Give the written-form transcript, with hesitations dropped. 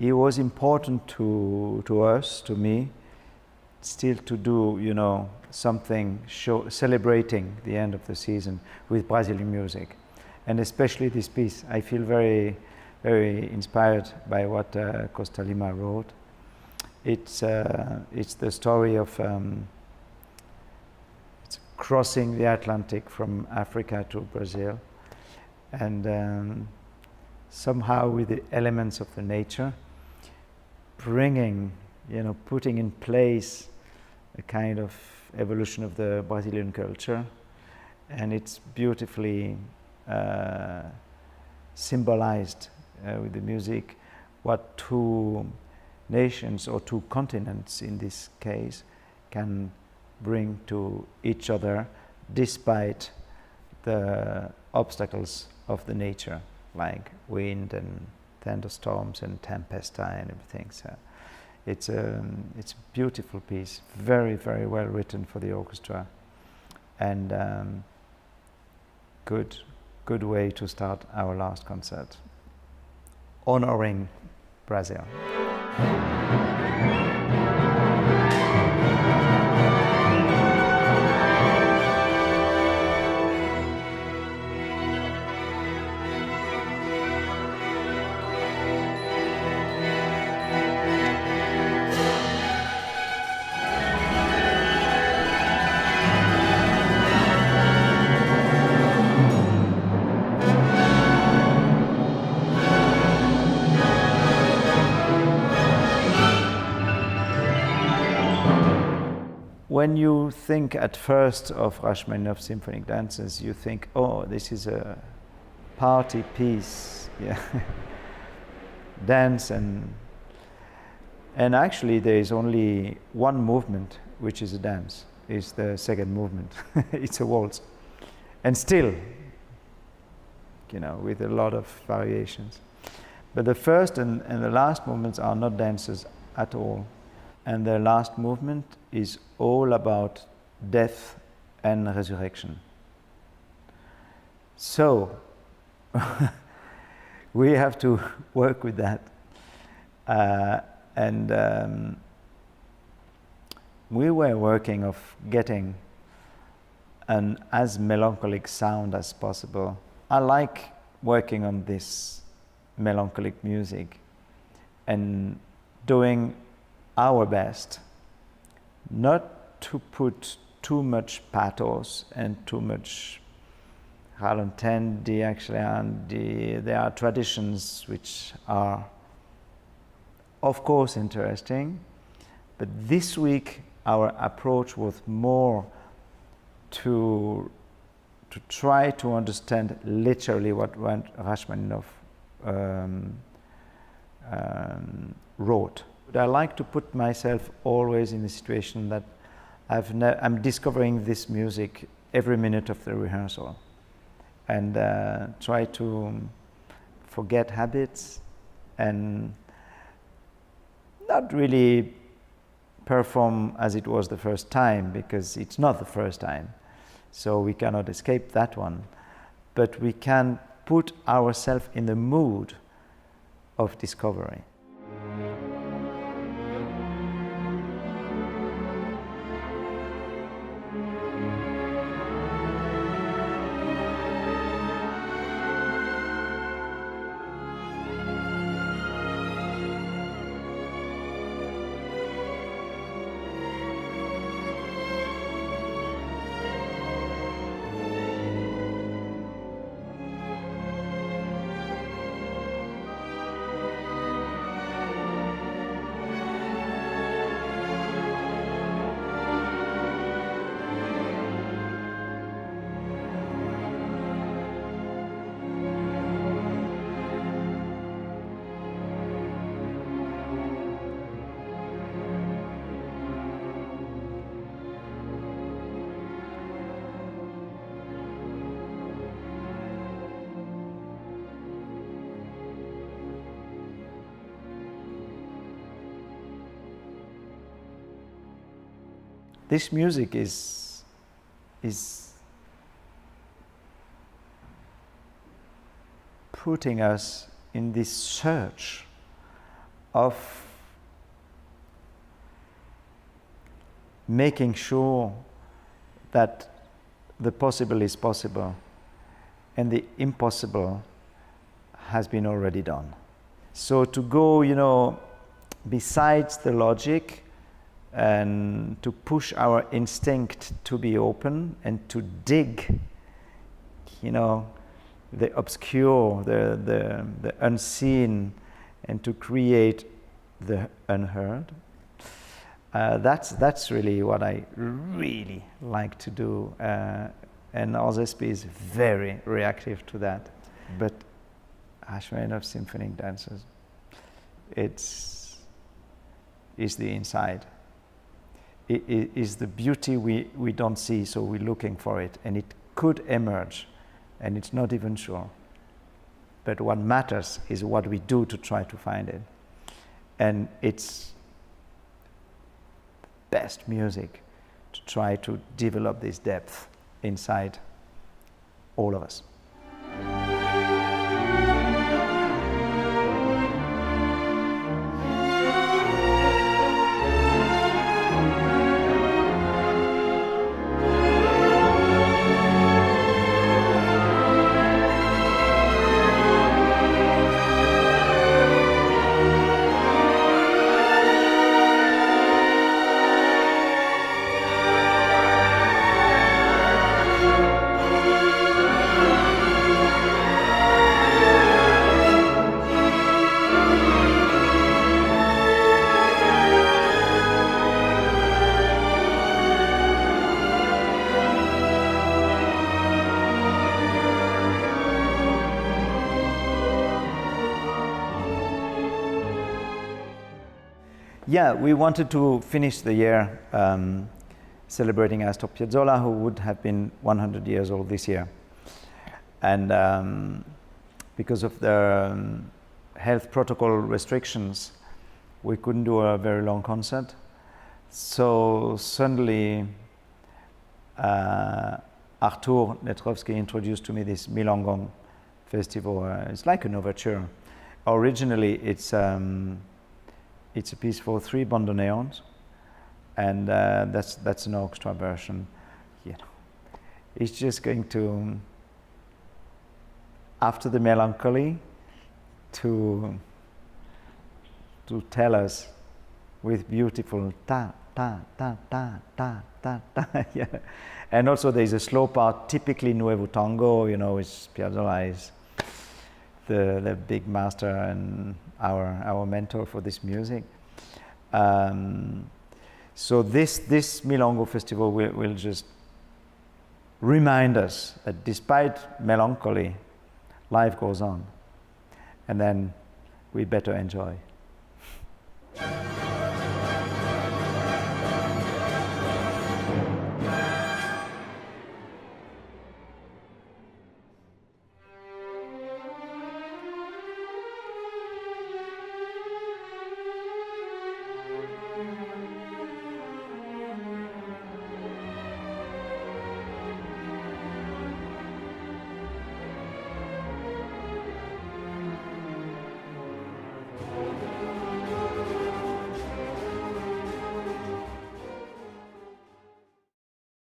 it was important to us, to me, still to do, you know, something celebrating the end of the season with Brazilian music, and especially this piece. I feel very, very inspired by what Costa Lima wrote. It's the story of it's crossing the Atlantic from Africa to Brazil, and somehow with the elements of the nature, bringing, you know, putting in place a kind of evolution of the Brazilian culture, and it's beautifully symbolized with the music what two nations, or two continents in this case, can bring to each other despite the obstacles of the nature, like wind and thunderstorms and tempesta and everything. So it's a beautiful piece, very, very well written for the orchestra, and good way to start our last concert, honoring Brazil. When you think at first of Rachmaninoff symphonic dances, you think, oh, this is a party piece, yeah. Dance, and actually there is only one movement which is a dance. It's the second movement. It's a waltz, and still, you know, with a lot of variations. But the first and the last movements are not dances at all. And the last movement is all about death and resurrection. So we have to work with that, and we were working of getting an as melancholic sound as possible. I like working on this melancholic music and doing our best not to put too much pathos and too much ralentindi, actually, and there are traditions which are of course interesting, but this week our approach was more to try to understand literally what Rachmaninov wrote. But I like to put myself always in the situation that I'm discovering this music every minute of the rehearsal, and try to forget habits and not really perform as it was the first time, because it's not the first time, so we cannot escape that one, but we can put ourselves in the mood of discovery. This music is putting us in this search of making sure that the possible is possible and the impossible has been already done. So to go, besides the logic and to push our instinct to be open and to dig, the obscure, the unseen, and to create the unheard. That's really what I really like to do, and Osesp is very reactive to that. But Rachmaninov symphonic dances, it's the inside. It is the beauty we don't see, so we're looking for it, and it could emerge, and it's not even sure. But what matters is what we do to try to find it, and it's best music to try to develop this depth inside all of us. Yeah, we wanted to finish the year celebrating Astor Piazzolla, who would have been 100 years old this year. And because of the health protocol restrictions, we couldn't do a very long concert. So suddenly, Artur Netrovsky introduced to me this Milongon festival. It's like an overture. Originally, it's a piece for 3 bandoneons, and that's an orchestra version. It's just going to, after the melancholy, to tell us with beautiful ta ta ta ta ta ta ta. Yeah. And also there's a slow part, typically Nuevo Tango, which Piazzolla is the big master and our mentor for this music. So this Milongo festival will just remind us that despite melancholy, life goes on, and then we better enjoy.